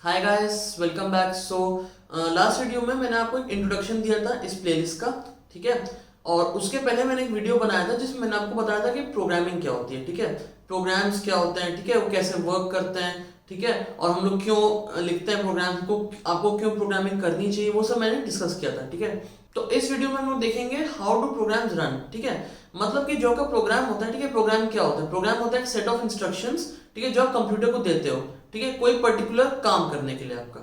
Hi guys, welcome back. So last video में मैंने आपको एक इंट्रोडक्शन दिया था इस प्लेलिस्ट का, ठीक है। और उसके पहले मैंने एक वीडियो बनाया था जिसमें मैंने आपको बताया था कि प्रोग्रामिंग क्या होती है, ठीक है। प्रोग्राम्स क्या होते हैं, ठीक है, वो कैसे वर्क करते हैं, ठीक है, और हम लोग क्यों लिखते हैं प्रोग्राम्स को, आपको क्यों प्रोग्रामिंग करनी चाहिए, वो सब मैंने डिस्कस किया था, ठीक है। तो इस वीडियो में हम लोग देखेंगे हाउ टू प्रोग्राम्स रन, ठीक है। मतलब कि जो का प्रोग्राम होता है, ठीक है, प्रोग्राम क्या होता है, प्रोग्राम होता है एक सेट ऑफ इंस्ट्रक्शंस, ठीक है, जो आप कंप्यूटर को देते हो, ठीक है, कोई पर्टिकुलर काम करने के लिए आपका,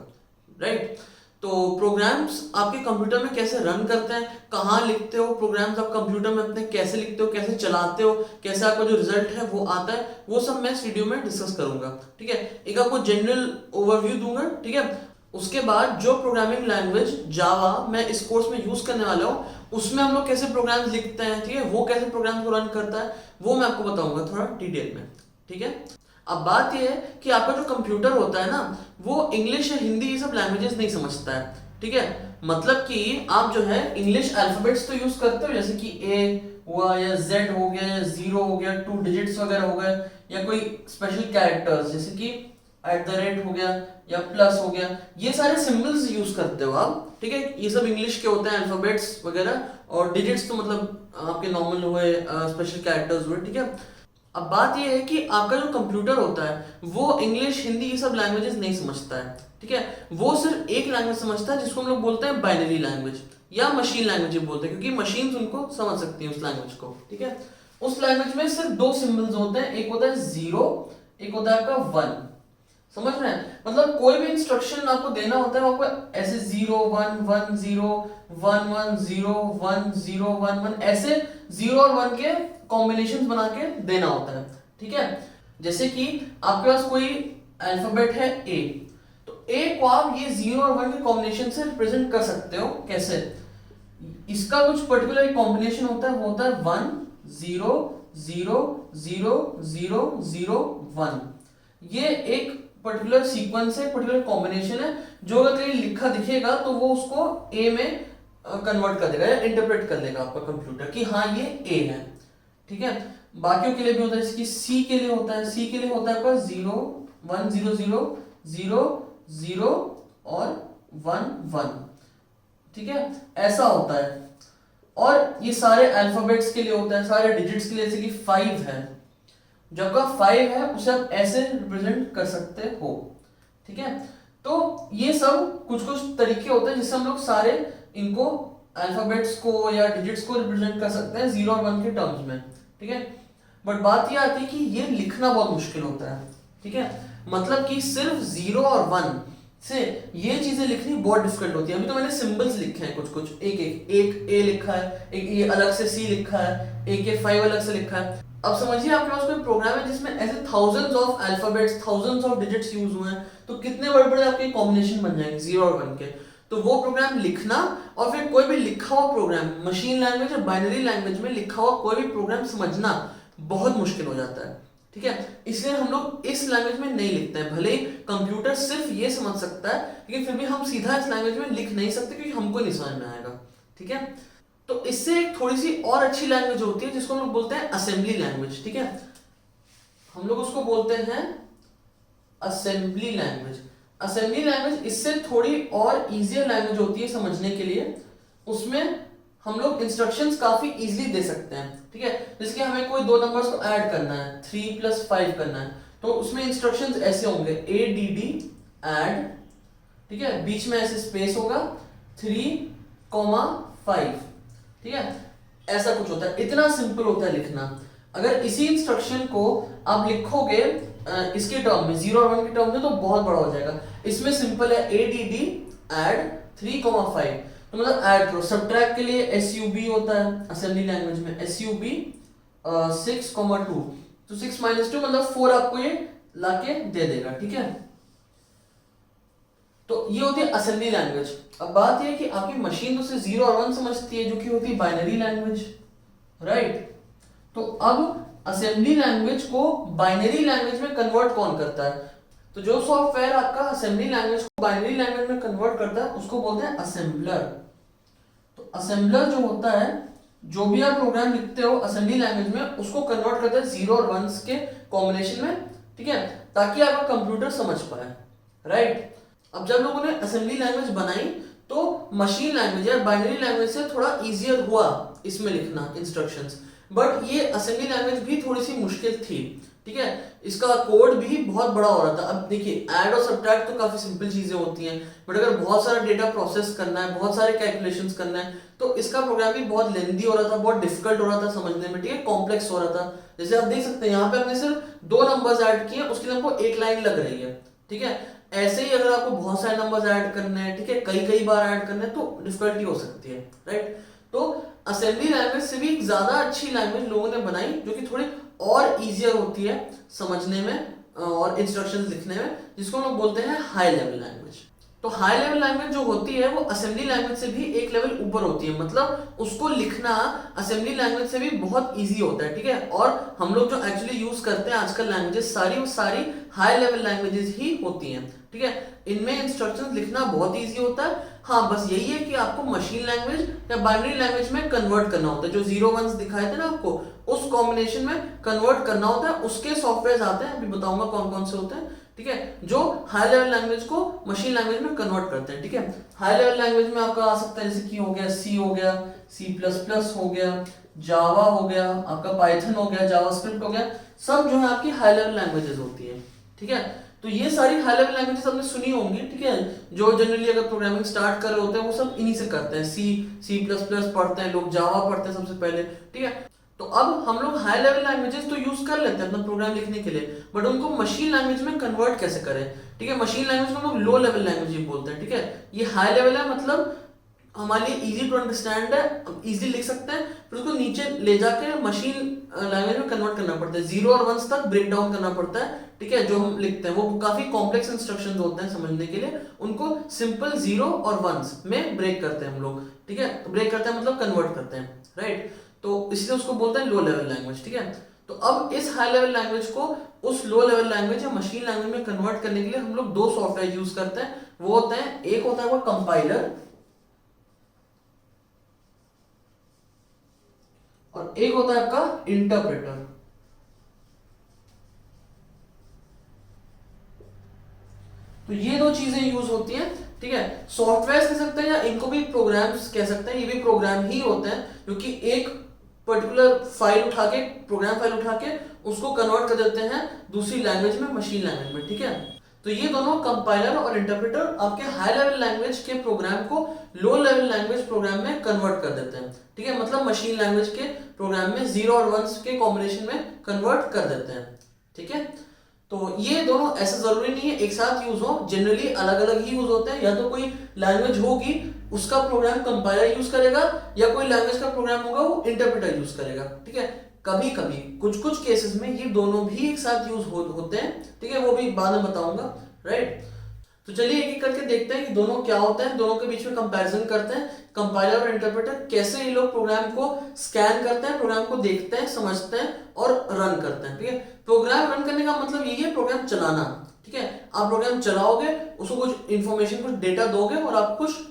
राइट। तो प्रोग्राम्स आपके कंप्यूटर में कैसे रन करते हैं, कहाँ लिखते हो प्रोग्राम्स, आप कंप्यूटर में अपने कैसे लिखते हो, कैसे चलाते हो, कैसे आपका जो रिजल्ट है वो आता है, वो सब मैं इस वीडियो में डिस्कस करूंगा, ठीक है। एक आपको जनरल ओवरव्यू दूंगा, ठीक है। उसके बाद जो प्रोग्रामिंग लैंग्वेज जावा मैं इस कोर्स में यूज करने वाला हूँ, उसमें हम लोग कैसे प्रोग्राम्स लिखते हैं, ठीक है, वो कैसे प्रोग्राम्स को रन करता है, वो मैं आपको बताऊंगा थोड़ा डिटेल में, ठीक है। अब बात यह है कि आपका जो कंप्यूटर होता है ना, वो इंग्लिश या हिंदी ये सब लैंग्वेजेस नहीं समझता है, ठीक है। मतलब कि आप जो है इंग्लिश अल्फाबेट्स तो यूज करते हो, जैसे कि ए हुआ या जेड हो गया या जीरो हो गया, टू डिजिट्स वगैरह हो गए, या कोई स्पेशल कैरेक्टर्स जैसे कि @, हो गया या प्लस हो गया, ये सारे सिंबल्स यूज करते हो आप, ठीक है। ये सब इंग्लिश के होते हैं अल्फाबेट्स वगैरह, और डिजिट्स तो मतलब आपके नॉर्मल हुए, स्पेशल कैरेक्टर्स हुए, ठीक है। अब बात यह है कि आपका जो कंप्यूटर होता है वो इंग्लिश हिंदी ये सब लैंग्वेजेस नहीं समझता है, ठीक है। वो सिर्फ एक लैंग्वेज समझता है जिसको हम लोग बोलते हैं बाइनरी लैंग्वेज या मशीन लैंग्वेज बोलते हैं, क्योंकि मशीन्स उनको समझ सकती हैं उस लैंग्वेज को, ठीक है। उस लैंग्वेज में सिर्फ दो सिंबल्स होते हैं, एक होता है जीरो, एक होता है आपका वन। समझ रहे हैं, मतलब कोई भी इंस्ट्रक्शन आपको देना होता है वो आपको ऐसे 0 1 1 0 1 1 0 1 0 1 1 ऐसे जीरो और वन के कॉम्बिनेशन बना के देना होता है, ठीक है। जैसे कि आपके पास कोई अल्फाबेट है ए, तो ए को आप ये जीरो और वन के कॉम्बिनेशन से रिप्रेजेंट कर सकते हो। कैसे? इसका कुछ पर्टिकुलर कॉम्बिनेशन होता है, वो होता है 1 0 0 0 0 0 1। ये एक पर्टिकुलर सीक्वेंस है, पर्टिकुलर कॉम्बिनेशन है, जो अगर कहीं लिखा दिखेगा तो वो उसको ए में कन्वर्ट कर देगा या इंटरप्रेट कर देगा आपका कंप्यूटर कि हाँ ये ए है, ठीक है। बाकियों के लिए भी होता है, जैसे सी के लिए होता है, सी के लिए होता है आपका 0 1 0 0 0 0 और 1 1, ठीक है, ऐसा होता है। और ये सारे अल्फाबेट्स के लिए होता है, सारे डिजिट्स के लिए, जैसे कि 5 है, जो आपका 5 है उसे आप ऐसे रिप्रेजेंट कर सकते हो, ठीक है। तो ये सब कुछ कुछ तरीके होते हैं जिससे हम लोग सारे इनको अल्फाबेट्स को या डिजिट्स को रिप्रेजेंट कर सकते हैं 0 और 1 के टर्म्स में, ठीक है। बट बात ये आती है कि ये लिखना बहुत मुश्किल होता है, ठीक है। मतलब कि सिर्फ 0 और 1 से ये चीजें लिखनी बहुत डिफिकल्ट होती है। अभी तो मैंने सिंबल्स लिखे हैं कुछ कुछ, एक ए लिखा है, एक ये अलग से सी लिखा है, एक ये 5 अलग से लिखा है। अब समझिए आपके पास कोई प्रोग्राम है जिसमें ऐसे thousands of alphabets, thousands of digits use हुए हैं, तो कितने बड़े बड़े आपके कॉम्बिनेशन बन जाएंगे 0 और 1 के। तो वो प्रोग्राम लिखना, और फिर कोई भी लिखा हुआ प्रोग्राम मशीन लैंग्वेज या बाइनरी लैंग्वेज में लिखा हुआ कोई भी प्रोग्राम समझना बहुत मुश्किल हो जाता है, ठीक है। इसलिए हम लोग इस लैंग्वेज में नहीं लिखते हैं। भले कंप्यूटर सिर्फ ये समझ सकता है, लेकिन फिर भी हम सीधा इस लैंग्वेज में लिख नहीं सकते क्योंकि हमको नहीं समझ में आएगा, ठीक है। तो इससे एक थोड़ी सी और अच्छी लैंग्वेज होती है जिसको हम लोग बोलते हैं असेंबली लैंग्वेज, ठीक है। हम लोग उसको बोलते हैं असेंबली लैंग्वेज। असेंबली लैंग्वेज इससे थोड़ी और इजियर लैंग्वेज होती है समझने के लिए। उसमें हम लोग इंस्ट्रक्शंस काफी इजीली दे सकते हैं, ठीक है। जैसे कि हमें कोई दो नंबर्स को ऐड करना है, 3 + 5 करना है, तो उसमें इंस्ट्रक्शंस ऐसे होंगे ADD ऐड, ठीक है, बीच में ऐसे स्पेस होगा 3, 5, ठीक है। ऐसा कुछ होता है, इतना सिंपल होता है लिखना। अगर इसी इंस्ट्रक्शन को आप लिखोगे इसके टर्म में 0 और 1 के टर्म में तो बहुत बड़ा हो जाएगा। इसमें सिंपल है ADD ऐड 3, 5, तो मतलब ऐड करो। सब्ट्रैक्ट के लिए SUB होता है असेंबली लैंग्वेज में, SUB 6, 2, तो 6 - 2 मतलब 4 आपको ये लाके दे देगा, ठीक है। तो ये होती है असेंबली लैंग्वेज। अब बात ये है कि आपकी मशीन तो सिर्फ 0 और 1 समझती है, जो कि होती है बाइनरी लैंग्वेज, राइट। तो अब असेंबली लैंग्वेज को बाइनरी लैंग्वेज में कन्वर्ट कौन करता है? तो जो सॉफ्टवेयर आपका असेंबली लैंग्वेज को बाइनरी लैंग्वेज में कन्वर्ट करता है उसको बोलते हैं असेंबलर। तो असेंबलर जो होता है, जो भी आप प्रोग्राम लिखते हो असेंबली लैंग्वेज में, उसको कन्वर्ट करता है 0 और 1 के कॉम्बिनेशन में, ठीक है, ताकि आपका कंप्यूटर समझ पाए, राइट। अब जब लोगों ने असेंबली लैंग्वेज बनाई तो मशीन लैंग्वेज या बाइनरी लैंग्वेज से थोड़ा इजियर हुआ इसमें लिखना इंस्ट्रक्शंस, बट ये असेंबली लैंग्वेज भी थोड़ी सी मुश्किल थी, ठीक है। इसका कोड भी बहुत बड़ा हो रहा था। अब देखिए ऐड और सब्ट्रैक्ट तो काफी सिंपल चीजें होती हैं, बट अगर बहुत सारा डेटा प्रोसेस करना है, बहुत सारे कैलकुलेशंस करना है, तो इसका प्रोग्राम भी बहुत लेंदी हो रहा था, बहुत डिफिकल्ट हो रहा था समझने में, ठीक है, कॉम्प्लेक्स हो रहा था। जैसे आप देख सकते हैं यहाँ पे हमने सिर्फ 2 नंबर्स ऐड किए, उसके लिए हमको 1 लाइन लग रही है, ठीक है। ऐसे ही अगर आपको बहुत सारे नंबर्स ऐड करने हैं, ठीक है, कई कई बार ऐड करने हैं, तो डिफिकल्टी हो सकती है, राइट। तो असेंबली लैंग्वेज से भी ज्यादा अच्छी लैंग्वेज लोगों ने बनाई जो कि थोड़ी और इजियर होती है समझने में और इंस्ट्रक्शंस लिखने में, जिसको हम लोग बोलते हैं हाई लेवल लैंग्वेज। तो हाई लेवल लैंग्वेज जो होती है वो असेंबली लैंग्वेज से भी एक लेवल ऊपर होती है, मतलब उसको लिखना असेंबली लैंग्वेज से भी बहुत इजी होता है, ठीक है। और हम लोग जो एक्चुअली यूज करते हैं आजकल लैंग्वेजेस सारी वो सारी हाई लेवल लैंग्वेजेस ही होती हैं, ठीक है। इनमें इंस्ट्रक्शंस लिखना बहुत इजी होता है। हाँ, बस यही है कि आपको मशीन लैंग्वेज या बाइनरी लैंग्वेज में कन्वर्ट करना होता है, जो 0 1s दिखाए थे ना आपको, उस कॉम्बिनेशन में कन्वर्ट करना होता है। उसके सॉफ्टवेयर आते हैं, अभी बताऊंगा कौन कौन से होते हैं, ठीक है, जो हाई लेवल लैंग्वेज को मशीन लैंग्वेज में कन्वर्ट करते हैं, ठीक है। हाई लेवल लैंग्वेज में आपका आ सकता है जैसे कि हो गया सी, हो गया C++ हो गया, जावा हो गया, आपका पाइथन हो गया, जावास्क्रिप्ट हो गया, सब जो है आपकी हाई लेवल लैंग्वेजेस होती है, ठीक है। तो ये सारी हाई लेवल लैंग्वेजेस आपने सुनी होंगी, ठीक है। जो जनरली अगर प्रोग्रामिंग स्टार्ट कर रहे होते हैं वो सब इन्हीं से करते हैं, C++ पढ़ते हैं लोग, जावा पढ़ते हैं सबसे पहले, ठीक है। तो अब हम लोग हाई लेवल लैंग्वेजेस तो यूज कर लेते हैं अपना प्रोग्राम लिखने के लिए, बट उनको मशीन लैंग्वेज में कन्वर्ट कैसे करें, ठीक है। मशीन लैंग्वेज को हम लोग लो लेवल लैंग्वेज ही बोलते हैं, ठीक है। ये हाई लेवल है, मतलब हमारे लिए इजी टू अंडरस्टैंड है, इजी लिख सकते हैं, फिर उसको नीचे ले जाके मशीन लैंग्वेज में कन्वर्ट करना पड़ता है, 0 और 1s तक ब्रेक डाउन करना पड़ता है, ठीक है। जो हम लिखते हैं वो काफी कॉम्प्लेक्स इंस्ट्रक्शंस होते हैं समझने के लिए, उनको सिंपल 0 और 1s में ब्रेक करते हैं हम लोग, ठीक है। ब्रेक करते हैं मतलब कन्वर्ट करते हैं, राइट। तो इसलिए उसको बोलते हैं लो लेवल लैंग्वेज, ठीक है। तो अब इस हाई लेवल लैंग्वेज को उस लो लेवल लैंग्वेज या मशीन लैंग्वेज में कन्वर्ट करने के लिए हम लोग 2 सॉफ्टवेयर यूज करते हैं। वो होते हैं, एक होता है वो कंपाइलर और एक होता है आपका इंटरप्रेटर। तो ये 2 चीजें यूज होती हैं, ठीक है। सॉफ्टवेयर कह सकते हैं या इनको भी प्रोग्राम्स कह सकते हैं, ये भी प्रोग्राम ही होते हैं, क्योंकि एक पर्टिकुलर फाइल उठा के, प्रोग्राम फाइल उठा के उसको कन्वर्ट कर देते हैं दूसरी लैंग्वेज में, मशीन लैंग्वेज में, ठीक है। तो ये दोनों कंपाइलर और इंटरप्रेटर आपके हाई लेवल लैंग्वेज के प्रोग्राम को लो लेवल लैंग्वेज प्रोग्राम में कन्वर्ट कर देते हैं, ठीक है। मतलब मशीन लैंग्वेज के प्रोग्राम में 0 और 1s के कॉम्बिनेशन में कन्वर्ट कर देते हैं, ठीक है। तो ये दोनों ऐसा जरूरी नहीं है एक साथ यूज हो, जनरली अलग अलग ही यूज होते हैं। या तो कोई लैंग्वेज होगी उसका प्रोग्राम कंपाइलर यूज करेगा, या कोई लैंग्वेज का प्रोग्राम होगा वो इंटरप्रेटर यूज करेगा, ठीक है। कभी कभी कुछ कुछ केसेस में ये दोनों भी एक साथ यूज होते हैं, ठीक है, वो भी बाद में बताऊंगा, राइट। तो चलिए एक एक करके देखते हैं कि दोनों क्या होते हैं, दोनों के बीच में कंपैरिजन करते हैं, कंपाइलर और इंटरप्रेटर कैसे ये लोग प्रोग्राम को स्कैन करते हैं, प्रोग्राम को देखते हैं, समझते हैं और रन करते हैं, ठीक है। प्रोग्राम रन करने का मतलब यही है प्रोग्राम चलाना, ठीक है। आप प्रोग्राम चलाओगे, उसको कुछ इंफॉर्मेशन, कुछ डेटा दोगे और आपको कुछ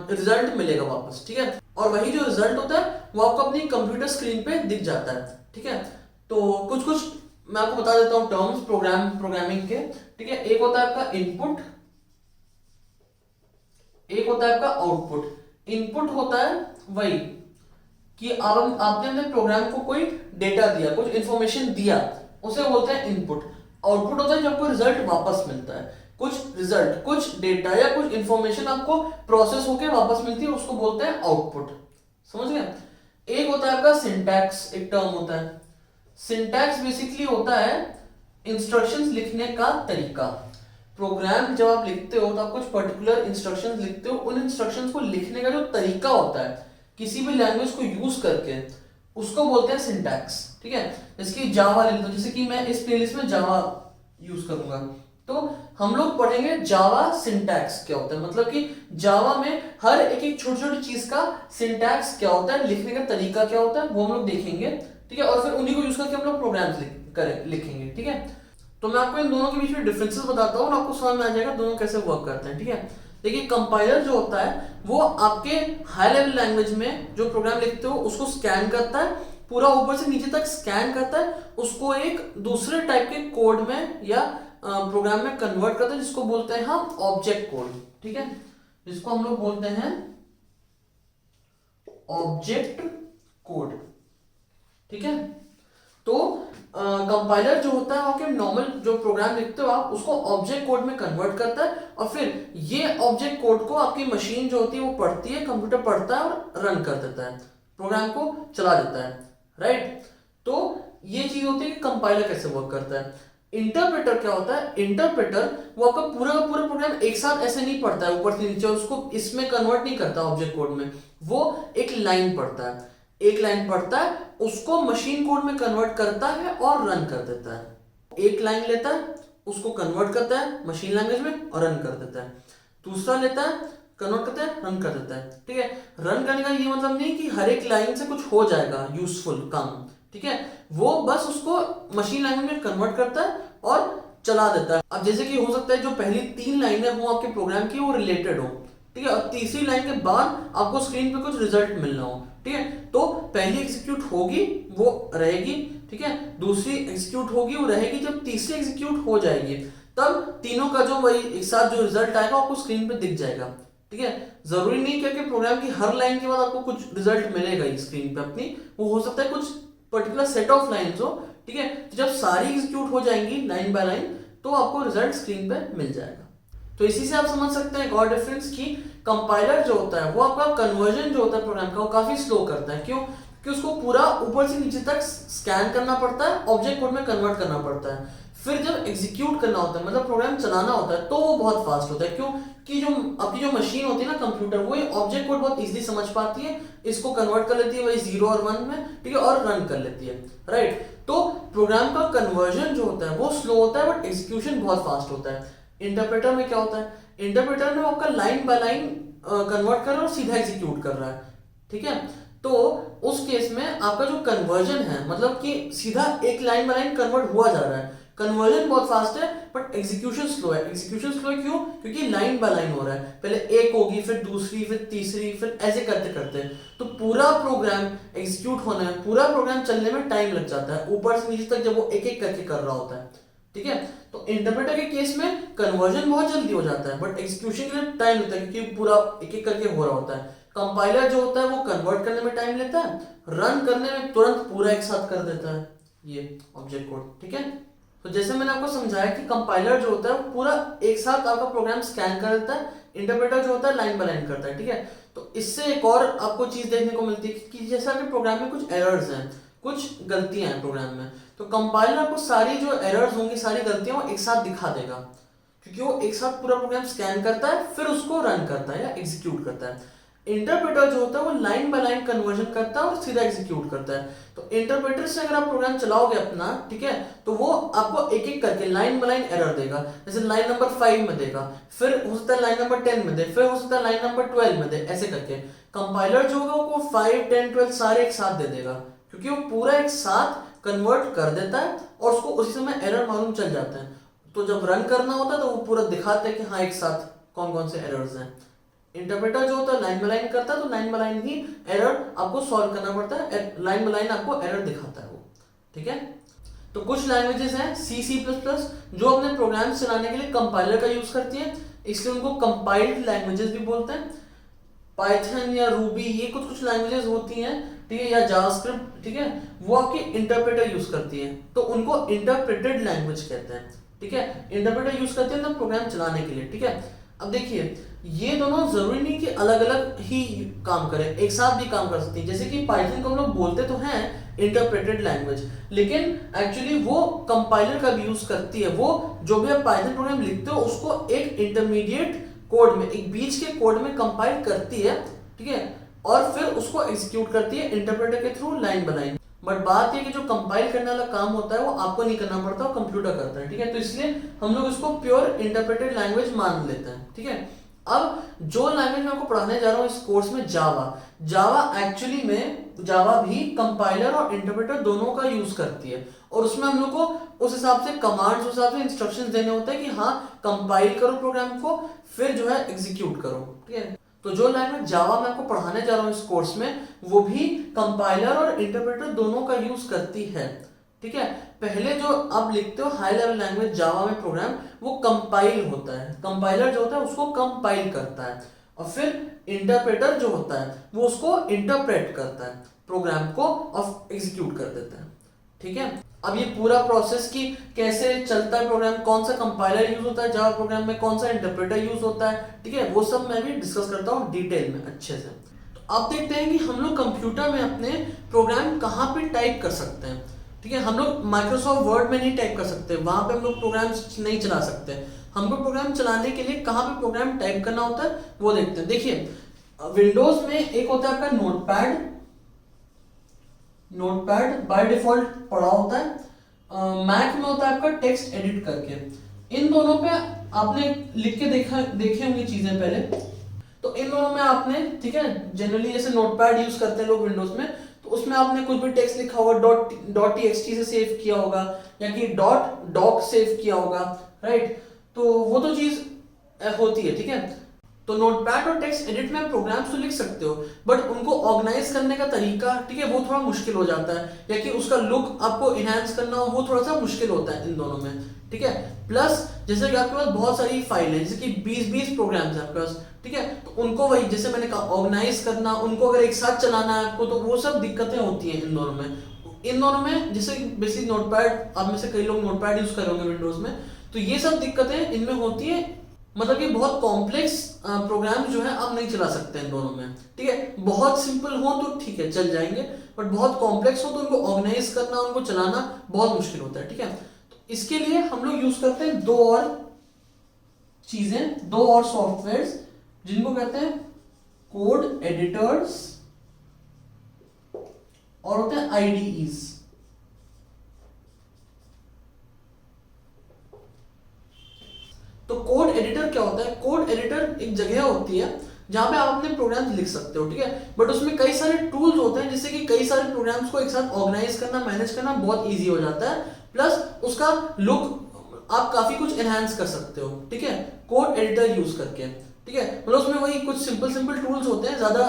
रिजल्ट मिलेगा वापस, ठीक है। और वही जो रिजल्ट होता है वो आपको अपनी कंप्यूटर स्क्रीन पे दिख जाता है, ठीक है। तो कुछ कुछ मैं आपको बता देता हूँ टर्म्स प्रोग्रामिंग के, ठीक है। एक होता है आपका इनपुट, एक होता है आपका आउटपुट। इनपुट होता है वही कि आपने अपने प्रोग्राम को कोई डेटा दिया, कुछ इंफॉर्मेशन दिया, उसे बोलते हैं इनपुट। आउटपुट होता है जब कोई रिजल्ट वापस मिलता है, कुछ रिजल्ट, कुछ डेटा या कुछ इंफॉर्मेशन आपको प्रोसेस होकर वापस मिलती है, उसको बोलते हैं आउटपुट, समझ गए। एक होता है आपका सिंटैक्स, एक टर्म होता है। सिंटैक्स बेसिकली होता है इंस्ट्रक्शंस लिखने का तरीका। प्रोग्राम जब आप लिखते हो तो आप कुछ पर्टिकुलर इंस्ट्रक्शंस लिखते हो, उन इंस्ट्रक्शंस को लिखने का जो तरीका होता है किसी भी लैंग्वेज को यूज करके, उसको बोलते हैं सिंटैक्स, ठीक है। जैसे कि जावा ले लो, जैसे कि मैं इस प्लेलिस्ट में जावा यूज करूंगा, तो हम लोग पढ़ेंगे जावा सिंटैक्स क्या होता है, मतलब कि जावा में हर एक एक छोटी छोटी चीज का सिंटैक्स क्या होता है, लिखने का तरीका क्या होता है, वो हम लोग देखेंगे, ठीक है। और फिर उन्हीं को यूज करके हम लोग प्रोग्राम्स लिखेंगे, ठीक है। तो मैं आपको इन दोनों के बीच में डिफरेंसेस बताता हूँ और आपको समझ में आ जाएगा दोनों कैसे वर्क करते हैं, ठीक है। देखिए कंपाइलर जो होता है वो आपके हाई लेवल लैंग्वेज में जो प्रोग्राम लिखते हो उसको स्कैन करता है, पूरा ऊपर से नीचे तक स्कैन करता है, उसको एक दूसरे टाइप के कोड में या प्रोग्राम में कन्वर्ट करता है, जिसको बोलते हैं हम ऑब्जेक्ट कोड, ठीक है, जिसको हम लोग बोलते हैं ऑब्जेक्ट कोड, ठीक है। तो कंपाइलर जो होता है आपके नॉर्मल जो प्रोग्राम लिखते हो आप उसको ऑब्जेक्ट कोड में कन्वर्ट करता है, और फिर ये ऑब्जेक्ट कोड को आपकी मशीन जो होती है वो पढ़ती है, कंप्यूटर पढ़ता है और रन कर देता है, प्रोग्राम को चला देता है, राइट। तो ये चीज होती है कि कंपाइलर कैसे वर्क करता है। इंटरप्रेटर क्या होता है, इंटरप्रेटर वो आपका पूरा का पूरा प्रोग्राम एक साथ ऐसे नहीं पढ़ता है ऊपर से नीचे, उसको इसमें कन्वर्ट नहीं करता ऑब्जेक्ट कोड में, वो एक लाइन पढ़ता है, एक लाइन पढ़ता है, उसको मशीन कोड में कन्वर्ट करता है और रन कर देता है। एक लाइन लेता है, उसको कन्वर्ट करता है मशीन लैंग्वेज में और रन कर देता है, दूसरा लेता है, कन्वर्ट करता है, रन कर देता है, ठीक है। रन करने का ये मतलब नहीं कि हर एक लाइन से कुछ हो जाएगा यूजफुल काम, ठीक है, वो बस उसको मशीन लैंग्वेज में कन्वर्ट करता है और चला देता है। अब जैसे कि हो सकता है जो पहली 3 लाइनें हो आपके प्रोग्राम की वो रिलेटेड हो, ठीक है, और तीसरी लाइन के बाद आपको स्क्रीन पे कुछ रिजल्ट मिलना हो, ठीक है, तो पहली एग्जीक्यूट होगी वो रहेगी, ठीक है, दूसरी एग्जीक्यूट होगी वो रहेगी, जब तीसरी एग्जीक्यूट हो जाएगी तब तीनों का जो वही एक साथ जो रिजल्ट आएगा आपको स्क्रीन पे दिख जाएगा, ठीक है। जरूरी नहीं कि प्रोग्राम की हर लाइन के बाद आपको कुछ रिजल्ट मिलेगा ही स्क्रीन पे अपनी, वो हो सकता है कुछ पर्टिकुलर सेट ऑफ लाइंस हो, ठीक है, तो जब सारी एग्जीक्यूट हो जाएंगी लाइन बाय लाइन तो आपको रिजल्ट स्क्रीन पे मिल जाएगा। तो इसी से आप समझ सकते हैं एक और डिफरेंस की कंपाइलर जो होता है वो आपका कन्वर्जन जो होता है प्रोग्राम का वो काफी स्लो करता है। क्यों? कि उसको पूरा ऊपर से नीचे तक स्कैन करना पड़ता है, ऑब्जेक्ट कोड में कन्वर्ट करना पड़ता है, फिर जब एग्जीक्यूट करना होता है मतलब प्रोग्राम चलाना होता है तो वो बहुत फास्ट होता है। क्यों? कि जो आपकी जो मशीन होती है ना कंप्यूटर, वो ये ऑब्जेक्ट कोड बहुत इजीली समझ पाती है, इसको कन्वर्ट कर लेती है वही 0 और 1 में, ठीक है, और रन कर लेती है, राइट। तो प्रोग्राम का कन्वर्जन जो होता है वो स्लो होता है बट एग्जीक्यूशन बहुत फास्ट होता है। इंटरप्रेटर में क्या होता है, इंटरप्रेटर में आपका लाइन बाय लाइन कन्वर्ट कर रहा है और सीधा एग्जीक्यूट कर रहा है, ठीक है। तो उस केस में आपका जो कन्वर्जन है मतलब कि सीधा एक लाइन बाय लाइन कन्वर्ट हुआ जा रहा है, कन्वर्जन बहुत फास्ट है बट एग्जीक्यूशन स्लो है। एग्जीक्यूशन स्लो है क्यों? क्योंकि लाइन बाय लाइन हो रहा है, पहले एक होगी फिर दूसरी फिर तीसरी फिर ऐसे करते करते तो पूरा प्रोग्राम एग्जीक्यूट होने में, पूरा प्रोग्राम चलने में टाइम लग जाता है ऊपर से नीचे तक जब वो एक एक करके कर रहा होता है, ठीक है। तो इंटरप्रेटर के केस में कन्वर्जन बहुत जल्दी हो जाता है बट एग्जीक्यूशन के लिए टाइम लगता है क्योंकि पूरा एक एक करके हो रहा होता है। कंपाइलर जो होता है वो कन्वर्ट करने में टाइम लेता है, रन करने में तुरंत पूरा एक साथ कर देता है ये ऑब्जेक्ट कोड, ठीक है। तो जैसे मैंने आपको समझाया कि कंपाइलर जो होता है वो पूरा एक साथ आपका प्रोग्राम स्कैन कर देता है, इंटरप्रेटर जो होता है लाइन बाय लाइन करता है, ठीक है। तो इससे एक और आपको चीज देखने को मिलती है कि जैसे आपके प्रोग्राम में कुछ एरर्स हैं, कुछ गलतियां हैं प्रोग्राम में, तो कंपाइलर आपको सारी जो एरर्स होंगी, सारी गलतियां वो एक साथ दिखा देगा क्योंकि वो एक साथ पूरा प्रोग्राम स्कैन करता है फिर उसको रन करता है या एग्जीक्यूट करता है। इंटरप्रेटर जो होता है वो लाइन बाय लाइन कन्वर्जन करता है और सीधा एग्जीक्यूट करता है। तो इंटरप्रेटर से अगर आप प्रोग्राम चलाओगे अपना, ठीक है, तो वो आपको एक एक करके लाइन बाय लाइन एरर देगा, जैसे लाइन नंबर 5 में देगा, फिर हो सकता है लाइन नंबर 10 में दे, फिर हो सकता है लाइन नंबर 12 में दे, ऐसे करके कंपाइलर जो होगा वो 5, 10, 12 सारे एक साथ दे देगा क्योंकि वो पूरा एक साथ कन्वर्ट कर देता है और उसको उसी समय एरर मालूम चल जाता है। तो जब रन करना होता है तो वो पूरा दिखाते हैं कि हाँ एक साथ कौन कौन से एरर्स हैं। इंटरप्रेटर जो होता है लाइन बाय लाइन करता है तो line by line he error आपको सॉल्व करना पड़ता है, लाइन बाय लाइन आपको एरर दिखाता है वो, ठीक है। तो कुछ लैंग्वेजेस हैं C++ जो अपने प्रोग्राम चलाने के लिए कंपाइलर का यूज करती है, इसलिए उनको कंपाइल्ड लैंग्वेजेस भी बोलते हैं। पाइथन या रूबी ये कुछ कुछ लैंग्वेजेस होती हैं, ठीक है, या जावास्क्रिप्ट, ठीक है, वो आपकी इंटरप्रेटर यूज करती है तो उनको इंटरप्रेटेड लैंग्वेज कहते हैं, ठीक है। इंटरप्रेटर यूज करते हैं ना प्रोग्राम चलाने के लिए, ठीक है। अब देखिए ये दोनों जरूरी नहीं कि अलग अलग ही काम करें, एक साथ भी काम कर सकती है। जैसे कि पाइथन को हम लोग बोलते तो हैं इंटरप्रेटेड लैंग्वेज, लेकिन एक्चुअली वो कंपाइलर का भी यूज करती है। वो जो भी आप पाइथन प्रोग्राम लिखते हो उसको एक इंटरमीडिएट कोड में, एक बीच के कोड में कंपाइल करती है, ठीक है, और फिर उसको एग्जीक्यूट करती है इंटरप्रेटर के through line by line. But बात ये कि जो कंपाइल करने वाला काम होता है वो आपको नहीं करना पड़ता, वो कंप्यूटर करता है, ठीक है। तो इसलिए हम लोग इसको प्योर इंटरप्रेटेड लैंग्वेज मान लेते हैं, ठीक है। अब जो लैंग्वेज मैं आपको पढ़ाने जा रहा हूँ इस कोर्स में, जावा एक्चुअली में जावा भी कंपाइलर और इंटरप्रेटर दोनों का यूज करती है और उसमें हम लोग को उस हिसाब से कमांड्स, उस हिसाब से इंस्ट्रक्शंस देने होते हैं कि हाँ कंपाइल करो प्रोग्राम को फिर जो है एग्जीक्यूट करो, ठीक है। तो जो लैंग्वेज जावा मैं आपको पढ़ाने जा रहा हूँ इस कोर्स में वो भी कंपाइलर और इंटरप्रेटर दोनों का यूज करती है, ठीक है। पहले जो आप लिखते हो हाई लेवल लैंग्वेज जावा में प्रोग्राम, वो कंपाइल होता है, कंपाइलर जो होता है उसको कंपाइल करता है, और फिर इंटरप्रेटर जो होता है वो उसको इंटरप्रेट करता है, प्रोग्राम को और एग्जीक्यूट कर देता है। ठीक है, अब ये पूरा प्रोसेस की कैसे चलता है प्रोग्राम, कौन सा कंपाइलर यूज होता है जावा प्रोग्राम में, कौन सा इंटरप्रेटर यूज होता है, ठीक है, वो सब मैं भी डिस्कस करता हूँ डिटेल में अच्छे से। तो अब देखते हैं कि हम लोग कंप्यूटर में अपने प्रोग्राम कहाँ पे टाइप कर सकते हैं। ठीक है, हम लोग माइक्रोसॉफ्ट वर्ड में नहीं टाइप कर सकते, वहां पे हम लोग प्रोग्राम नहीं चला सकते। हमको प्रोग्राम चलाने के लिए कहाँ पे प्रोग्राम टाइप करना होता है वो देखते हैं। देखिए विंडोज में एक होता है आपका नोटपैड, नोटपैड बाय डिफॉल्ट पड़ा होता है, मैक में होता है आपका टेक्स्ट एडिट करके। इन दोनों पे आपने लिख के देखे होंगे चीजें पहले, तो इन दोनों में आपने, ठीक है, जनरली जैसे नोटपैड यूज करते हैं लोग विंडोज में, तो उसमें आपने कुछ भी टेक्स्ट लिखा होगा डॉट टीएक्सटी से सेव किया होगा, या कि डॉट डॉक सेव किया होगा, राइट, तो वो तो चीज होती है। ठीक है, तो नोटपैड और टेक्स्ट एडिट में प्रोग्राम्स तो लिख सकते हो, बट उनको ऑर्गेनाइज करने का तरीका, ठीक है, वो थोड़ा मुश्किल हो जाता है, या कि उसका लुक आपको इनहैंस करना हो वो थोड़ा सा मुश्किल होता है इन दोनों में। ठीक है, प्लस जैसे कि आपके पास बहुत सारी फाइल है, जैसे कि 20 प्रोग्राम्स है आपके पास, ठीक है, तो उनको वही जैसे मैंने कहा ऑर्गेनाइज करना, उनको अगर एक साथ चलाना है आपको, तो वो सब दिक्कतें होती हैं इन दोनों में। इन दोनों में जैसे बेसिक नोटपैड, आप में से कई लोग नोटपैड यूज कर होंगे विंडोज में, तो ये सब दिक्कतें इनमें होती है, मतलब कि बहुत कॉम्प्लेक्स प्रोग्राम जो है आप नहीं चला सकते इन दोनों में। ठीक है, बहुत सिंपल हो तो ठीक है चल जाएंगे, बट बहुत कॉम्प्लेक्स हो तो उनको ऑर्गेनाइज करना, उनको चलाना बहुत मुश्किल होता है। ठीक है, तो इसके लिए हम लोग यूज करते हैं दो और चीजें, दो और सॉफ्टवेयर्स, जिनको कहते हैं कोड एडिटर्स और होते हैं आईडीईज। तो कोड एडिटर क्या होता है? कोड एडिटर एक जगह होती है जहां पे आप अपने प्रोग्राम्स लिख सकते हो, ठीक है, बट उसमें कई सारे टूल्स होते हैं जिससे कि कई सारे प्रोग्राम्स को एक साथ ऑर्गेनाइज करना, मैनेज करना बहुत इजी हो जाता है, प्लस उसका लुक आप काफी कुछ एनहांस कर सकते हो। ठीक है, कोड एडिटर यूज करके, ठीक है, मतलब उसमें वही कुछ सिंपल टूल्स होते हैं, ज्यादा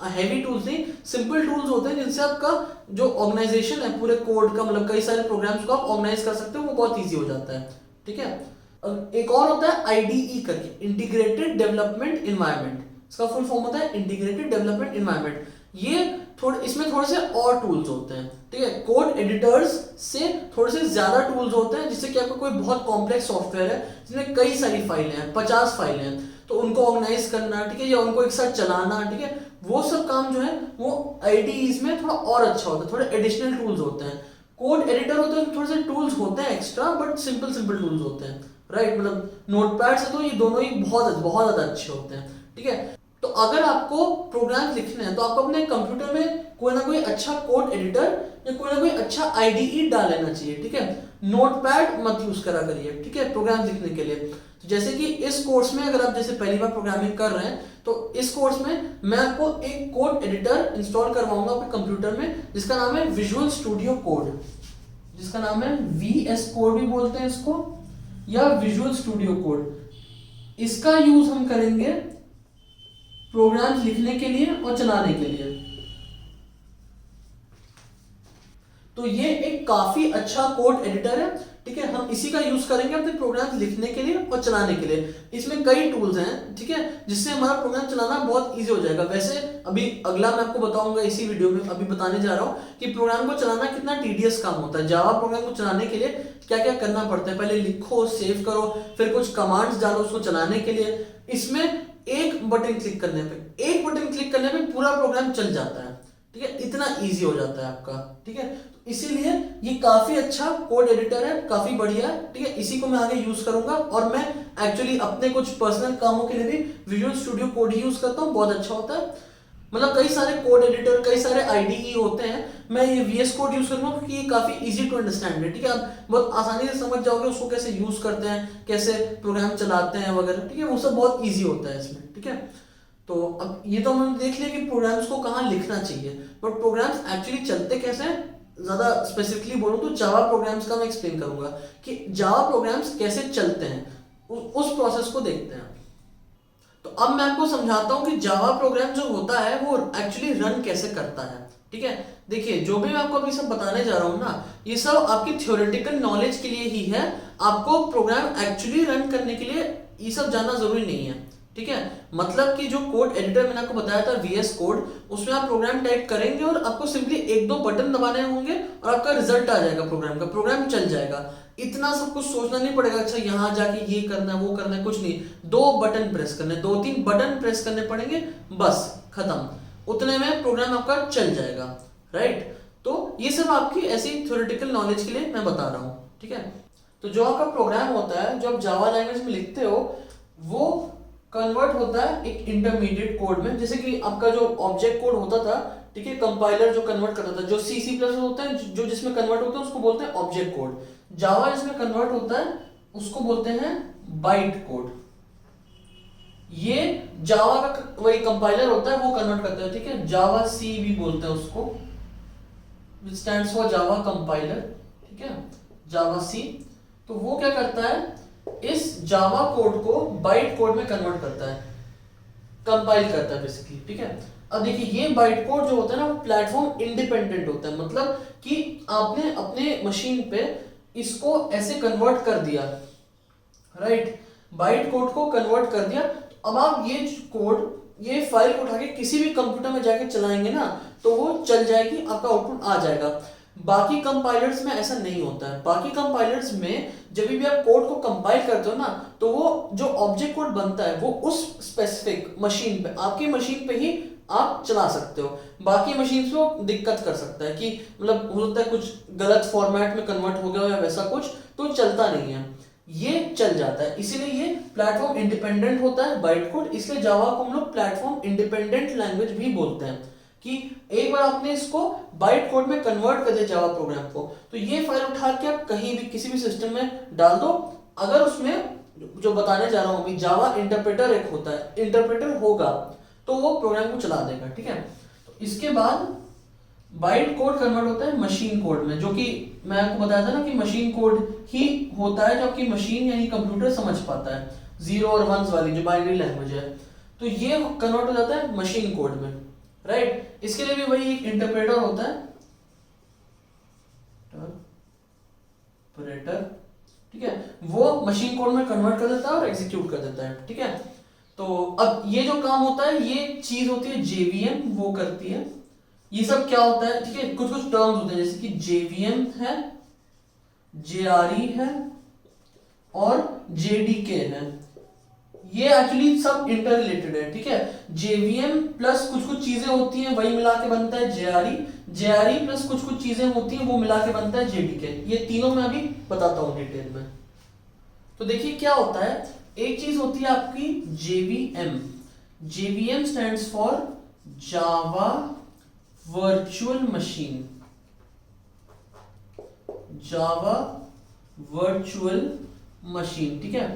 हैवी टूल्स नहीं, सिंपल टूल्स होते हैं जिनसे आपका जो ऑर्गेनाइजेशन है पूरे कोड का, मतलब कई सारे प्रोग्राम्स को आप ऑर्गेनाइज कर सकते हो, वो बहुत ईजी हो जाता है। ठीक है, एक और होता है आईडीई करके, इंटीग्रेटेड डेवलपमेंट इन्वायरमेंट, इसका फुल फॉर्म होता है इंटीग्रेटेड डेवलपमेंट इन्वायरमेंट। ये थोड़े, इसमें थोड़े से और टूल्स होते हैं, ठीक है, कोड एडिटर्स से थोड़े से ज्यादा टूल्स होते हैं, जिससे कि आपका कोई बहुत कॉम्प्लेक्स सॉफ्टवेयर है जिसमें कई सारी फाइलें हैं, 50 फाइलें हैं, तो उनको ऑर्गेनाइज करना, ठीक है, या उनको एक साथ चलाना, ठीक है, वो सब काम जो है वो आईडीईज में थोड़ा और अच्छा होता है, थोड़े एडिशनल टूल्स होते हैं। कोड एडिटर होते हैं, थोड़े से टूल्स होते हैं एक्स्ट्रा, बट सिंपल टूल्स होते हैं, राइट, मतलब नोटपैड से तो ये दोनों ही बहुत ज्यादा अच्छे होते हैं। ठीक है, तो अगर आपको प्रोग्राम लिखने हैं तो आपको अपने कंप्यूटर में कोई ना कोई अच्छा कोड एडिटर या कोई ना कोई अच्छा आईडीई डाल लेना चाहिए। ठीक है, नोटपैड मत यूज करा करिए, ठीक है, प्रोग्राम लिखने के लिए। तो जैसे कि इस कोर्स में अगर आप जैसे पहली बार प्रोग्रामिंग कर रहे हैं, तो इस कोर्स में मैं आपको एक कोड एडिटर इंस्टॉल करवाऊंगा अपने कंप्यूटर में, जिसका नाम है विजुअल स्टूडियो कोड, जिसका नाम है VS कोड भी बोलते हैं इसको, या विजुअल स्टूडियो कोड। इसका यूज हम करेंगे प्रोग्राम्स लिखने के लिए और चलाने के लिए। तो ये एक काफी अच्छा कोड एडिटर है, ठीक है, हम इसी का यूज करेंगे अपने प्रोग्राम्स लिखने के लिए और चलाने के लिए। इसमें कई टूल्स हैं, ठीक है, जिससे हमारा प्रोग्राम चलाना बहुत इजी हो जाएगा। वैसे अभी अगला मैं आपको बताऊंगा इसी वीडियो में, अभी बताने जा रहा हूँ कि प्रोग्राम को चलाना कितना टीडियस काम होता है। जावा प्रोग्राम को चलाने के लिए क्या क्या करना पड़ता है, पहले लिखो, सेव करो, फिर कुछ कमांड्स डालो उसको चलाने के लिए। इसमें एक बटन क्लिक करने पे पूरा प्रोग्राम चल जाता है, ठीक है, इतना इजी हो जाता है आपका। ठीक है, तो इसीलिए ये काफी अच्छा कोड एडिटर है, काफी बढ़िया है। ठीक है, इसी को मैं आगे यूज करूंगा, और मैं एक्चुअली अपने कुछ पर्सनल कामों के लिए भी विजुअल स्टूडियो कोड ही यूज करता हूँ, बहुत अच्छा होता है। मतलब कई सारे कोड एडिटर, कई सारे आईडीई होते हैं, मैं ये VS कोड यूज करूंगा क्योंकि ये काफी इजी टू अंडरस्टैंड है। ठीक है, आप बहुत आसानी से समझ जाओगे उसको कैसे यूज करते हैं, कैसे प्रोग्राम चलाते हैं वगैरह। ठीक है, वो सब बहुत ईजी होता है इसमें। ठीक है, तो अब ये तो हमने देख लिया कि प्रोग्राम्स को कहाँ लिखना चाहिए, बट प्रोग्राम्स एक्चुअली चलते कैसे हैं, ज्यादा स्पेसिफिकली बोलूं तो जावा प्रोग्राम्स का मैं एक्सप्लेन करूंगा कि जावा प्रोग्राम्स कैसे चलते हैं, उस प्रोसेस को देखते हैं। तो अब मैं आपको समझाता हूँ कि जावा प्रोग्राम जो होता है वो एक्चुअली रन कैसे करता है। ठीक है, देखिए जो भी मैं आपको अभी सब बताने जा रहा हूँ ना, ये सब आपकी थ्योरेटिकल नॉलेज के लिए ही है। आपको प्रोग्राम एक्चुअली रन करने के लिए ये सब जानना जरूरी नहीं है। ठीक है, मतलब कि जो कोड एडिटर मैंने आपको बताया था VS कोड, उसमें आप प्रोग्राम टाइप करेंगे और आपको सिंपली एक दो बटन दबाने होंगे और आपका रिजल्ट आ जाएगा, प्रोग्राम का, प्रोग्राम चल जाएगा। इतना सब कुछ सोचना नहीं पड़ेगा, अच्छा यहाँ जाके ये करना है वो करना है, कुछ नहीं। दो बटन प्रेस करने, दो तीन बटन प्रेस करने पड़ेंगे, बस खत्म, उतने में प्रोग्राम आपका चल जाएगा। राइट, तो ये सब आपकी ऐसी थ्योरेटिकल नॉलेज के लिए मैं बता रहा हूँ। ठीक है, तो जो आपका प्रोग्राम होता है जो आप जावा लैंग्वेज में लिखते हो वो कन्वर्ट होता है एक इंटरमीडिएट कोड में, जैसे कि आपका जो ऑब्जेक्ट कोड होता था, ठीक है, कंपाइलर जो कन्वर्ट करता था, जो C++ होता है जो जिसमें कन्वर्ट होता है उसको बोलते हैं ऑब्जेक्ट कोड। जावा जिसमें कन्वर्ट होता है उसको बोलते हैं बाइट कोड। ये जावा का वही कंपाइलर होता है वो कन्वर्ट करता है। ठीक है, जावा C भी बोलते हैं उसको, which stands for Java compiler. ठीक है, जावा C, तो वो क्या करता है, इस जावा कोड को बाइट कोड में कन्वर्ट करता है, कंपाइल करता है बेसिकली। ठीक है, अब देखिए ये बाइट कोड जो होता है ना वो प्लेटफॉर्म इंडिपेंडेंट होता है, मतलब कि आपने अपने मशीन पे इसको ऐसे कन्वर्ट कर दिया, राइट, बाइट कोड को कन्वर्ट कर दिया। अब आप ये कोड, ये फाइल को उठा के किसी भी कंप्यूटर में जाके चलाएंगे ना तो वो चल जाएगी, आपका आउटपुट आ जाएगा। बाकी कंपाइलर्स में ऐसा नहीं होता है। बाकी कंपाइलर्स में जब भी आप कोड को कंपाइल करते हो ना तो वो जो ऑब्जेक्ट कोड बनता है वो उस स्पेसिफिक मशीन पे, आपकी मशीन पे ही आप चला सकते हो। बाकी मशीन पे दिक्कत कर सकता है कि मतलब हो सकता है कुछ गलत फॉर्मेट में कन्वर्ट हो गया या वैसा कुछ, तो चलता नहीं है, ये चल जाता है। इसीलिए ये प्लेटफॉर्म इंडिपेंडेंट होता है बाइट कोड, इसलिए जावा को हम लोग प्लेटफॉर्म इंडिपेंडेंट लैंग्वेज भी बोलते हैं कि एक बार आपने इसको बाइट कोड में कन्वर्ट कर दिया जावा प्रोग्राम को, तो ये फाइल उठा के आप कहीं भी किसी भी सिस्टम में डाल दो। अगर उसमें जो बताने जा रहा हूं अभी जावा इंटरप्रेटर एक होता है, इंटरप्रेटर होगा तो वो प्रोग्राम को चला देगा। ठीक है, तो इसके बाद बाइट कोड कन्वर्ट होता है मशीन कोड में, जो कि मैं आपको बताया था ना कि मशीन कोड ही होता है जो आपकी मशीन यानी कंप्यूटर समझ पाता है, 0 और 1 वाली जो बाइनरी लैंग्वेज है, तो ये कन्वर्ट हो जाता है मशीन कोड में। राइट, इसके लिए भी वही एक इंटरप्रेटर होता है, इंटरप्रेटर। ठीक है, वो मशीन कोड में कन्वर्ट कर देता है और एग्जीक्यूट कर देता है। ठीक है, तो अब ये जो काम होता है ये चीज होती है JVM, वो करती है। ये सब क्या होता है, ठीक है, कुछ कुछ टर्म्स होते हैं जैसे कि JVM है, JRE है और JDK है। ये एक्चुअली सब इंटर रिलेटेड है। ठीक है, JVM प्लस कुछ कुछ चीजें होती हैं वही मिला के बनता है JRE, JRE प्लस कुछ कुछ चीजें होती हैं वो मिला के बनता है JDK। ये तीनों मैं अभी बताता हूँ डिटेल में। तो देखिए क्या होता है, एक चीज होती है आपकी JVM। JVM stands for Java virtual machine, Java virtual machine. ठीक है,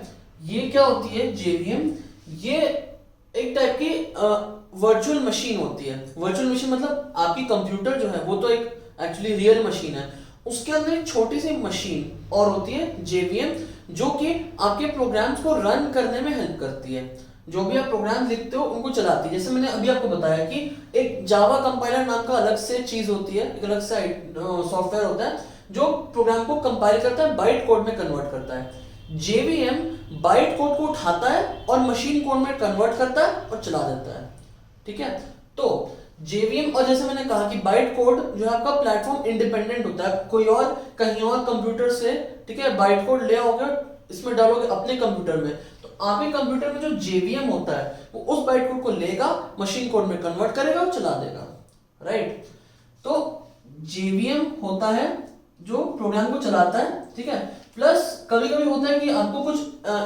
ये क्या होती है JVM, ये एक टाइप की वर्चुअल मशीन होती है। वर्चुअल मशीन मतलब आपकी कंप्यूटर जो है वो तो एक एक्चुअली रियल मशीन है, उसके अंदर एक छोटी सी मशीन और होती है JVM, जो कि आपके प्रोग्राम्स को रन करने में हेल्प करती है। जो भी आप प्रोग्राम लिखते हो उनको चलाती है। जैसे मैंने अभी आपको बताया कि एक जावा कंपाइलर नाम का अलग से चीज होती है, एक अलग से सॉफ्टवेयर होता है जो प्रोग्राम को कंपाइल करता है, बाइट कोड में कन्वर्ट करता है। JVM बाइट कोड को उठाता है और मशीन कोड में कन्वर्ट करता है और चला देता है। ठीक है, तो JVM, और जैसे मैंने कहा कि बाइट कोड जो है आपका प्लेटफॉर्म इंडिपेंडेंट होता है, कोई और कहीं और कंप्यूटर से, ठीक है, बाइट कोड ले आओगे इसमें डालोगे अपने कंप्यूटर में, तो आपके कंप्यूटर में जो JVM होता है वो उस बाइट कोड को लेगा, मशीन कोड में कन्वर्ट करेगा और चला देगा। राइट, तो JVM होता है जो प्रोग्राम को चलाता है। ठीक है, प्लस कभी कभी होता है कि आपको कुछ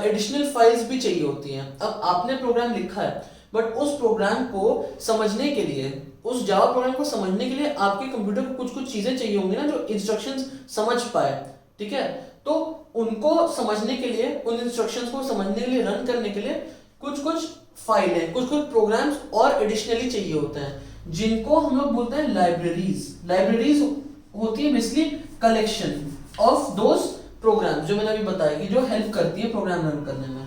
एडिशनल फाइल्स भी चाहिए होती हैं। अब आपने प्रोग्राम लिखा है बट उस प्रोग्राम को समझने के लिए, उस जावा प्रोग्राम को समझने के लिए आपके कंप्यूटर को कुछ कुछ चीजें चाहिए होंगी ना जो इंस्ट्रक्शंस समझ पाए। ठीक है, तो उनको समझने के लिए, उन इंस्ट्रक्शंस को समझने के लिए, रन करने के लिए कुछ कुछ फाइलें, कुछ कुछ प्रोग्राम्स और एडिशनली चाहिए होते हैं, जिनको हम लोग बोलते हैं लाइब्रेरीज। लाइब्रेरीज होती है basically collection of those program जो मैंने अभी बताया कि जो हेल्प करती है प्रोग्राम रन करने में।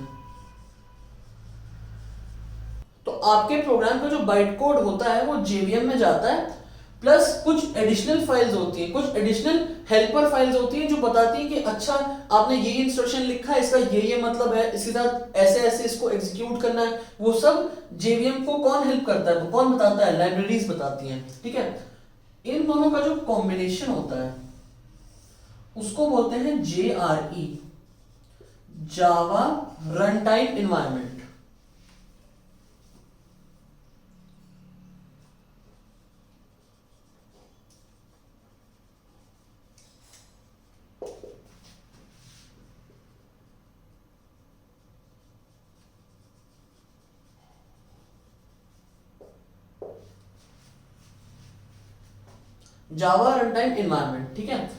आपके प्रोग्राम का जो बाइट कोड होता है वो JVM में जाता है, प्लस कुछ एडिशनल फाइल्स होती हैं, कुछ एडिशनल हेल्पर फाइल्स होती हैं जो बताती हैं कि अच्छा आपने ये इंस्ट्रक्शन लिखा है, इसका ये मतलब है, इसके साथ ऐसे ऐसे इसको एग्जीक्यूट करना है। वो सब JVM को कौन हेल्प करता है, कौन बताता है, लाइब्रेरीज बताती हैं। ठीक है, इन दोनों का जो कॉम्बिनेशन होता है उसको बोलते हैं JRE, जावा रन टाइम एनवायरनमेंट। जावा रन टाइम एनवायरनमेंट। ठीक है,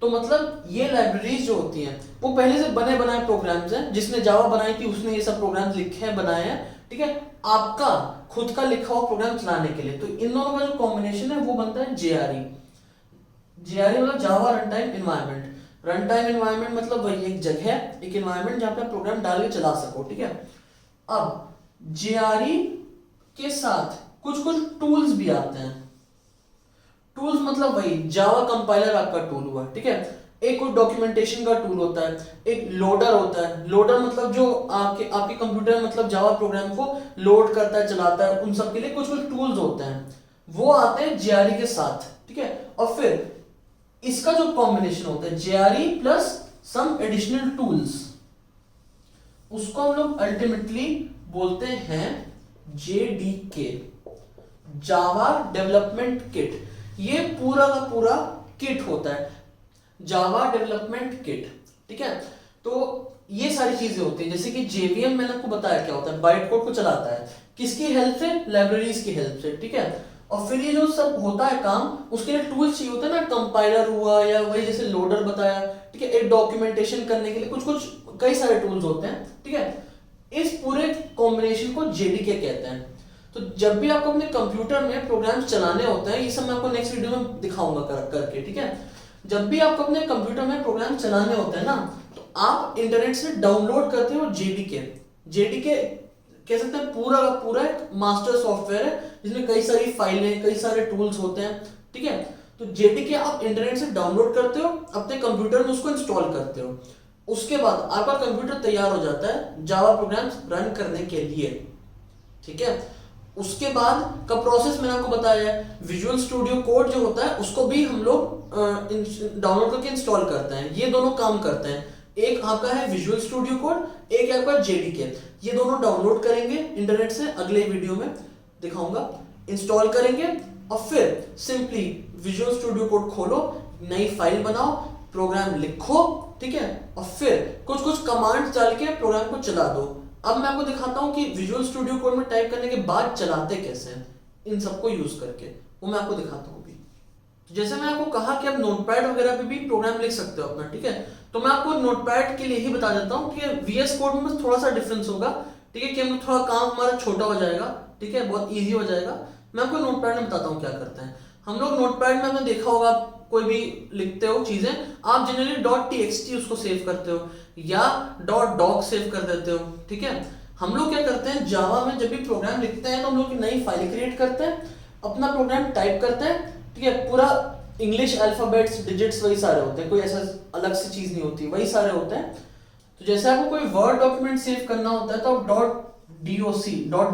तो मतलब ये लाइब्रेरीज जो होती हैं वो पहले से बने बनाए प्रोग्राम्स हैं, जिसने जावा बनाई थी उसने ये सब प्रोग्राम्स लिखे हैं, बनाए हैं। ठीक है, आपका खुद का लिखा हुआ प्रोग्राम चलाने के लिए, तो इन दोनों का जो कॉम्बिनेशन है वो बनता है JRE। JRE मतलब Java run time environment. Run time environment मतलब वही एक जगह, एक एनवायरनमेंट जहाँ पे आप प्रोग्राम डाल के चला सको। ठीक है, अब JRE के साथ कुछ कुछ टूल्स भी आते हैं। टूल्स मतलब वही जावा कंपाइलर आपका टूल हुआ। ठीक है, एक कोई डॉक्यूमेंटेशन का टूल होता है, एक लोडर होता है। लोडर मतलब जो आपके कंप्यूटर मतलब जावा प्रोग्राम को लोड करता है, चलाता है, उन सब के लिए कुछ कुछ टूल्स होते हैं, वो आते हैं JRE के साथ। ठीक है, और फिर इसका जो कॉम्बिनेशन होता है JRE plus some additional tools, उसको हम लोग अल्टीमेटली बोलते हैं JDK, जावा डेवलपमेंट किट। ये पूरा का पूरा किट होता है, जावा डेवलपमेंट किट। ठीक है, तो ये सारी चीजें होती हैं, जैसे कि JVM मैंने आपको बताया क्या होता है, बाइट कोड को चलाता है, किसकी हेल्प से, लाइब्रेरीज की हेल्प से। ठीक है, और फिर ये जो सब होता है काम, उसके लिए टूल्स चाहिए होता है ना, कंपाइलर हुआ या वही जैसे लोडर बताया। ठीक है, एक डॉक्यूमेंटेशन करने के लिए कुछ कुछ कई सारे टूल्स होते हैं। ठीक है, इस पूरे कॉम्बिनेशन को JDK कहते हैं। तो जब भी आपको अपने कंप्यूटर में प्रोग्राम्स चलाने होते हैं, ये सब मैं आपको नेक्स्ट वीडियो में दिखाऊंगा करके। ठीक है, जब भी आपको अपने कंप्यूटर में प्रोग्राम चलाने होते हैं ना, तो आप इंटरनेट से डाउनलोड करते हो JDK। JDK कह सकते हैं पूरा का पूरा एक मास्टर सॉफ्टवेयर है, जिसमें कई सारी फाइलें, कई सारे टूल्स होते हैं। ठीक है, तो JDK आप इंटरनेट से डाउनलोड करते हो, अपने कंप्यूटर में उसको इंस्टॉल करते हो। उसके बाद आपका कंप्यूटर तैयार हो जाता है जावा प्रोग्राम्स रन करने के लिए। ठीक है, उसके बाद का प्रोसेस मैंने आपको बताया है। विजुअल स्टूडियो कोड जो होता है उसको भी हम लोग डाउनलोड करके इंस्टॉल करते हैं। ये दोनों काम करते हैं, एक आपका है विजुअल स्टूडियो कोड, एक है आपका JDK। ये दोनों डाउनलोड करेंगे इंटरनेट से, अगले वीडियो में दिखाऊंगा। इंस्टॉल करेंगे और फिर सिंपली विजुअल स्टूडियो कोड खोलो, नई फाइल बनाओ, प्रोग्राम लिखो। ठीक है, और फिर कुछ कुछ कमांड डाल के प्रोग्राम को चला दो। अब मैं आपको दिखाता हूं कि विजुअल स्टूडियो कोड में टाइप करने के बाद चलाते कैसे हैं, इन सबको यूज करके, वो मैं आपको दिखाता हूं अभी। तो जैसे मैं आपको कहा कि आप नोटपैड वगैरह पे भी प्रोग्राम लिख सकते हो अपना। ठीक है, तो मैं आपको नोटपैड के लिए ही बता देता हूं कि VS कोड में बस थोड़ा सा डिफरेंस होगा। ठीक है, कि हम थोड़ा काम हमारा छोटा हो जाएगा। ठीक है, बहुत ईजी हो जाएगा। मैं आपको नोटपैड में बताता हूँ क्या करते हैं हम लोग। नोटपैड में आपने देखा होगा, कोई भी लिखते हो चीजें, आप जनरली .txt उसको सेव करते हो या .doc सेव कर देते हो। ठीक है, हम लोग क्या करते हैं जावा में, जब भी प्रोग्राम लिखते हैं तो हम लोग नई फाइल क्रिएट करते हैं, अपना प्रोग्राम टाइप करते हैं। ठीक है, पूरा इंग्लिश अल्फाबेट्स, डिजिट्स वही सारे होते हैं, कोई ऐसा अलग सी चीज नहीं होती, वही सारे होते हैं। तो जैसे आपको कोई वर्ड डॉक्यूमेंट सेव करना होता है तो आप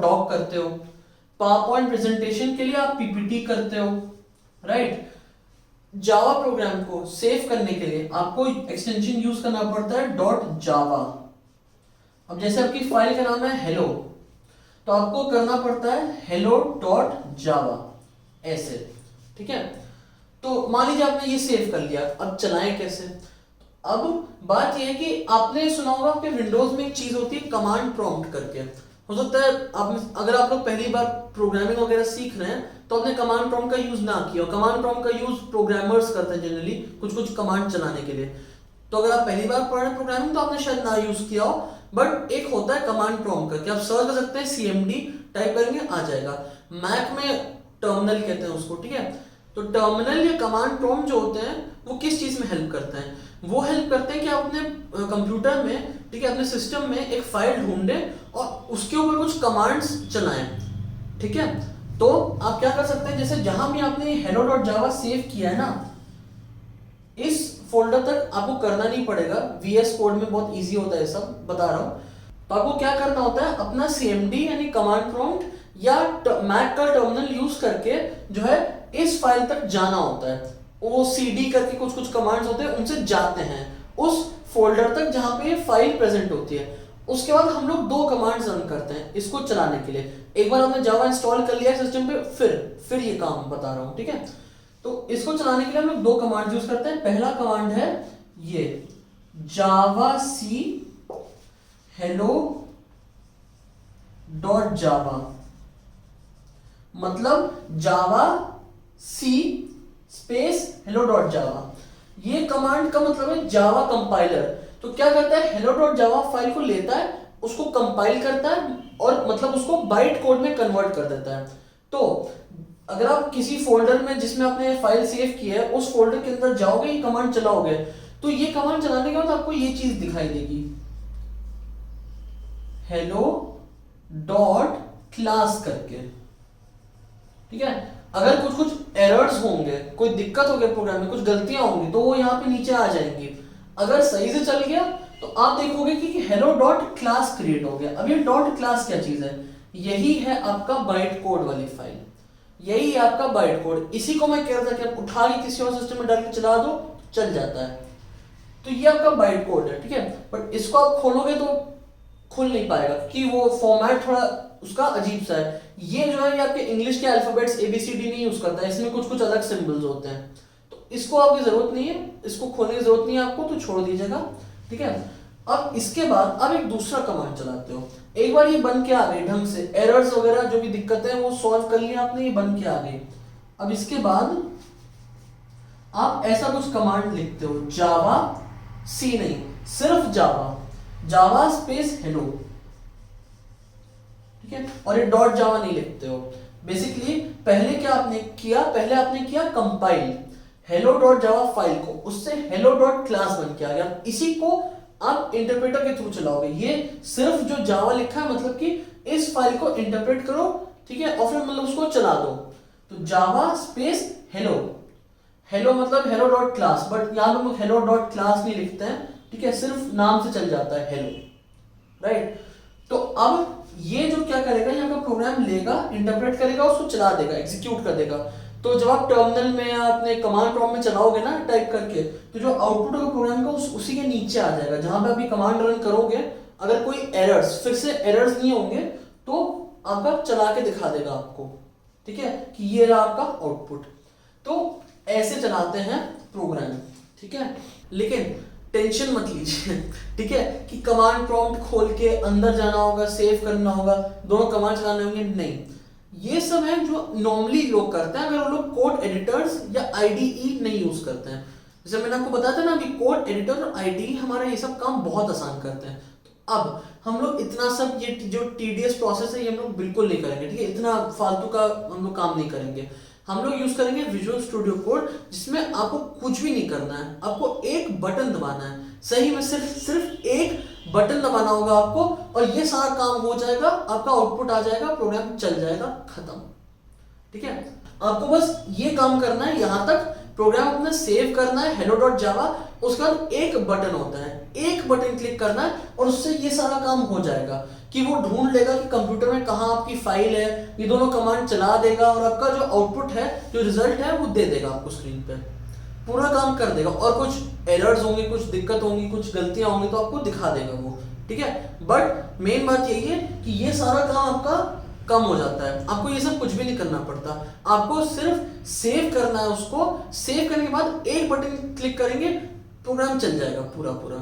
.doc करते हो। पावर पॉइंट प्रेजेंटेशन के लिए आप PPT करते हो। राइट, जावा प्रोग्राम को सेव करने के लिए आपको एक्सटेंशन यूज करना पड़ता है .java। अब जैसे आपकी फाइल का नाम है हेलो, तो आपको करना पड़ता है hello.java ऐसे। ठीक है, तो मान लीजिए आपने ये सेव कर लिया, अब चलाएं कैसे। अब बात यह है कि आपने सुना होगा आपके विंडोज में एक चीज होती है कमांड प्रॉम्प्ट करके। हो सकता है अगर आप लोग पहली बार प्रोग्रामिंग वगैरह सीख रहे हैं तो आपने कमांड प्रॉम्प्ट का यूज ना किया। कमांड प्रॉम्प्ट का यूज प्रोग्रामर्स करते हैं जनरली, कुछ कुछ कमांड चलाने के लिए। तो अगर आप पहली बार पढ़ रहे हैं प्रोग्रामिंग तो आपने शायद ना यूज किया हो, बट एक होता है कमांड प्रॉम्प्ट करके आप सर्च कर सकते हैं, CMD टाइप करेंगे आ जाएगा। मैक में टर्मिनल कहते हैं उसको। ठीक है, तो टर्मिनल या कमांड प्रॉम्प्ट जो होते हैं वो किस चीज में हेल्प करते हैं? वो हेल्प करते हैं कि आप अपने कंप्यूटर में, ठीक है, अपने सिस्टम में एक फाइल ढूंढें और उसके ऊपर कुछ कमांड्स चलाएं, ठीक है। तो आप क्या कर सकते हैं, जैसे जहां भी आपने hello.java सेव किया है ना, इस फोल्डर तक आपको करना नहीं पड़ेगा, VS कोड में बहुत इजी होता है सब, बता रहा हूं। तो आपको क्या करना होता है, अपना CMD यानी कमांड प्रॉम्प्ट या मैक का टर्मिनल यूज करके जो है इस फाइल तक जाना होता है। वो CD करके कुछ कुछ कमांड्स होते हैं, उनसे जाते हैं उस फोल्डर तक जहां पे ये फाइल प्रेजेंट होती है। उसके बाद हम लोग दो कमांड्स रन करते हैं इसको चलाने के लिए। एक बार हमने जावा इंस्टॉल कर लिया है सिस्टम पे, फिर ये काम बता रहा हूं, ठीक है। तो इसको चलाने के लिए हम लोग दो कमांड यूज करते हैं। पहला कमांड है ये javac hello.java, मतलब जावा सी स्पेस hello.java। ये कमांड का मतलब है जावा कंपाइलर। तो क्या करता है, hello.java फाइल को लेता है, उसको कंपाइल करता है और मतलब उसको बाइट कोड में कन्वर्ट कर देता है। तो अगर आप किसी फोल्डर में जिसमें आपने फाइल सेव की है उस फोल्डर के अंदर जाओगे, ये कमांड चलाओगे, तो ये कमांड चलाने के बाद आपको ये चीज दिखाई देगी, hello.class करके, ठीक है। अगर कुछ कुछ एरर्स होंगे, कोई दिक्कत हो गया प्रोग्राम में, कुछ गलतियां होंगी, तो वो यहाँ पे नीचे आ जाएंगी। अगर सही से चल गया तो आप देखोगे कि hello.class क्रिएट हो गया। अब ये डॉट क्लास क्या चीज है, यही है आपका बाइट कोड वाली फाइल, यही है आपका बाइट कोड। इसी को मैं कह रहा था कि आप उठा के किसी और सिस्टम में डाल के चला दो, चल जाता है। तो ये आपका बाइट कोड है, ठीक है। बट इसको आप खोलोगे तो खुल नहीं पाएगा कि वो फॉर्मेट थोड़ा उसका अजीब सा है। ये जो है ये आपके इंग्लिश के अल्फाबेट्स ABCD नहीं यूज करता है, इसमें कुछ कुछ अलग सिंबल्स होते हैं। तो इसको आपकी जरूरत नहीं है, इसको खोलने की जरूरत नहीं है आपको, तो छोड़ दीजिएगा, ठीक है। अब इसके बाद अब एक दूसरा कमांड चलाते हो। एक बार ये बन के आ गई ढंग से, एरर्स वगैरह जो भी दिक्कतें हैं वो सॉल्व कर लिया आपने, ये बन के आ गई। अब इसके बाद आप ऐसा कुछ कमांड लिखते हो, जावा सी नहीं, सिर्फ जावा स्पेस हेलो, ठीक है। और ये डॉट जावा नहीं लिखते हो। बेसिकली पहले क्या आपने किया, पहले आपने किया कंपाइल hello.java फाइल को, उससे hello.class बन के आ गया। इसी को आप इंटरप्रेटर के थ्रू चलाओगे। ये सिर्फ जो जावा लिखा है मतलब कि इस फाइल को इंटरप्रेट करो, ठीक है, और फिर मतलब उसको चला दो। तो जावा स्पेस हेलो मतलब hello.class, बट यहां पे हम hello.class नहीं लिखते हैं, ठीक है, सिर्फ नाम से चल जाता है हेलो, राइट। तो अब ये जो क्या करेगा, यहाँ का प्रोग्राम लेगा, इंटरप्रेट करेगा, उसको चला देगा, एग्जीक्यूट कर देगा। तो जब आप टर्मिनल में या अपने कमांड प्रॉम्प्ट में चलाओगे ना टाइप करके, तो जो आउटपुट होगा प्रोग्राम का उसी के नीचे आ जाएगा जहां पे आप ये कमांड रन करोगे। अगर कोई एरर्स, फिर से एरर्स नहीं होंगे तो आपका चला के दिखा देगा आपको, ठीक है, कि ये रहा आपका आउटपुट। तो ऐसे चलाते हैं प्रोग्राम, ठीक है। लेकिन टेंशन मत लीजिए, ठीक है, कि कमांड प्रॉम्प्ट खोल के अंदर जाना होगा, सेव करना होगा, दोनों कमांड चलाने होंगे, नहीं। ये सब है जो नॉर्मली लोग करते हैं अगर वो लोग कोड एडिटर्स या IDE नहीं यूज करते हैं। जैसे मैंने आपको बताया था ना कि कोड एडिटर और IDE हमारा ये सब काम बहुत आसान करते हैं। तो अब हम लोग इतना सब ये जो TDS प्रोसेस है ये हम लोग बिल्कुल नहीं करेंगे, ठीक है, इतना फालतू का हम लोग काम नहीं करेंगे। हम लोग यूज करेंगे विजुअल स्टूडियो कोड, जिसमें आपको कुछ भी नहीं करना है, आपको एक बटन दबाना है, सही में सिर्फ एक बटन दबाना होगा आपको, और ये सारा काम हो जाएगा, आपका आउटपुट आ जाएगा, प्रोग्राम चल जाएगा, खत्म, ठीक है। आपको बस ये काम करना है, यहां तक प्रोग्राम अपना सेव करना है hello.java, उसके बाद एक बटन होता है, एक बटन क्लिक करना है और उससे ये सारा काम हो जाएगा कि वो ढूंढ लेगा कि कंप्यूटर में कहां आपकी फाइल है, ये दोनों कमांड चला देगा और आपका जो आउटपुट है, जो रिजल्ट है, वो दे देगा आपको स्क्रीन पे, पूरा काम कर देगा। और कुछ एरर्स होंगे, कुछ दिक्कत होंगी, कुछ गलतियां होंगी तो आपको दिखा देगा वो, ठीक है। बट मेन बात यही है कि ये सारा काम आपका कम हो जाता है, आपको ये सब कुछ भी नहीं करना पड़ता, आपको सिर्फ सेव करना है। उसको सेव करने के बाद एक बटन क्लिक करेंगे, प्रोग्राम चल जाएगा पूरा पूरा,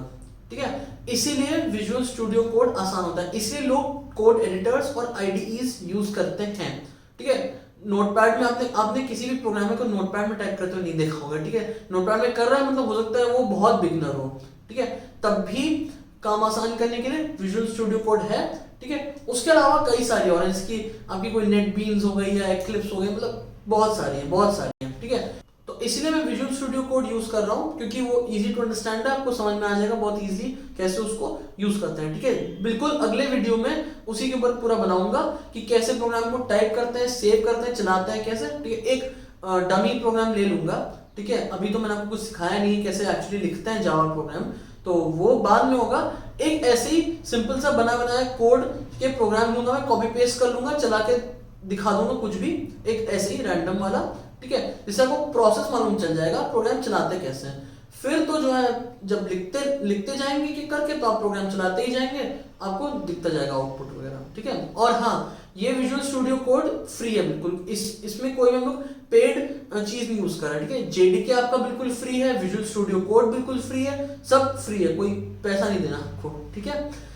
ठीक है। इसीलिए विजुअल स्टूडियो कोड आसान होता है, इसलिए लोग कोड एडिटर्स और IDEs यूज करते हैं, ठीक है। नोटपैड में आपने किसी भी प्रोग्रामर को नोटपैड में टाइप करते हुए नहीं देखा होगा, ठीक है। नोटपैड में कर रहा है मतलब हो सकता है वो बहुत बिगनर हो, ठीक है, तब भी काम आसान करने के लिए विजुअल स्टूडियो कोड है, ठीक है। उसके अलावा कई सारी और हैं, इसकी आपकी कोई नेटबीन्स हो गई या एक्लिप्स हो गई, मतलब बहुत सारी है, बहुत सारी है, ठीक है। तो इसलिए मैं विजुअल स्टूडियो कोड यूज कर रहा हूँ, क्योंकि वो इजी टू अंडरस्टैंड है, आपको समझ में आ जाएगा बहुत इजीली कैसे उसको यूज करते हैं, ठीक है। बिल्कुल अगले वीडियो में उसी के ऊपर पूरा बनाऊंगा कि कैसे प्रोग्राम को टाइप करते हैं, सेव करते हैं, चलाते हैं कैसे, ठीक है। एक डमी प्रोग्राम ले लूंगा, ठीक है। अभी तो मैंने आपको कुछ सिखाया नहीं कैसे एक्चुअली लिखते हैं जावा प्रोग्राम, तो वो बाद में होगा। एक ऐसे ही सिंपल सा बना बनाया कोड के प्रोग्राम लूंगा मैं, कॉपी पेस्ट कर लूंगा, चला के दिखा दूंगा कुछ भी, एक ऐसे ही रैंडम वाला, ठीक है। जिससे आपको प्रोसेस मालूम चल जाएगा प्रोग्राम चलाते कैसे हैं। फिर तो जो है जब लिखते लिखते जाएंगे कि करके, तो आप प्रोग्राम चलाते ही जाएंगे, आपको दिखता जाएगा आउटपुट वगैरह, ठीक है। और हाँ, ये विजुअल स्टूडियो कोड फ्री है बिल्कुल, इसमें कोई हम लोग पेड चीज नहीं यूज कर रहा है, ठीक है। जेडीके आपका बिल्कुल फ्री है, विजुअल स्टूडियो कोड बिल्कुल फ्री है, सब फ्री है, कोई पैसा नहीं देना आपको, ठीक है।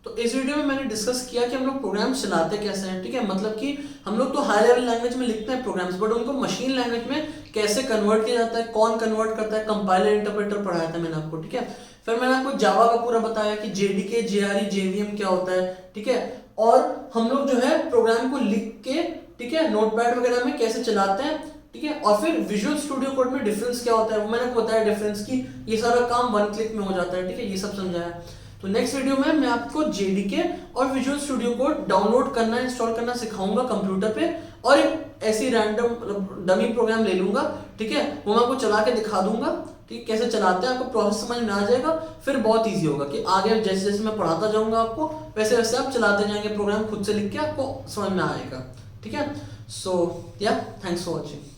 तो इस वीडियो में मैंने डिस्कस किया कि हम लोग प्रोग्राम चलाते कैसे हैं, ठीक है। मतलब कि हम लोग तो हाई लेवल लैंग्वेज में लिखते हैं प्रोग्राम्स, बट उनको मशीन लैंग्वेज में कैसे कन्वर्ट किया जाता है, कौन कन्वर्ट करता है, कंपाइलर इंटरप्रेटर पढ़ाया था मैंने आपको, ठीक है। फिर मैंने आपको जावा का पूरा बताया कि जेडीके, जेआरई, जेवीएम क्या होता है, ठीक है। और हम लोग जो है प्रोग्राम को लिख के, ठीक है, नोटपैड वगैरह में कैसे चलाते हैं, ठीक है। और फिर विजुअल स्टूडियो कोड में डिफरेंस क्या होता है, वो मैंने आपको बताया डिफरेंस की, ये सारा काम वन क्लिक में हो जाता है, ठीक है, ये सब समझाया। तो नेक्स्ट वीडियो में मैं आपको जेडीके और विजुअल स्टूडियो कोड डाउनलोड करना, इंस्टॉल करना सिखाऊंगा कंप्यूटर पे, और एक ऐसी रैंडम डमी प्रोग्राम ले लूंगा, ठीक है, वो मैं आपको चला के दिखा दूंगा, ठीक, कैसे चलाते हैं, आपको प्रोसेस समझ में आ जाएगा। फिर बहुत इजी होगा कि आगे जैसे जैसे मैं पढ़ाता जाऊंगा आपको, वैसे वैसे आप चलाते जाएंगे प्रोग्राम, खुद से लिख के आपको समझ में आएगा, ठीक है। सो या थैंक्स फॉर वॉचिंग।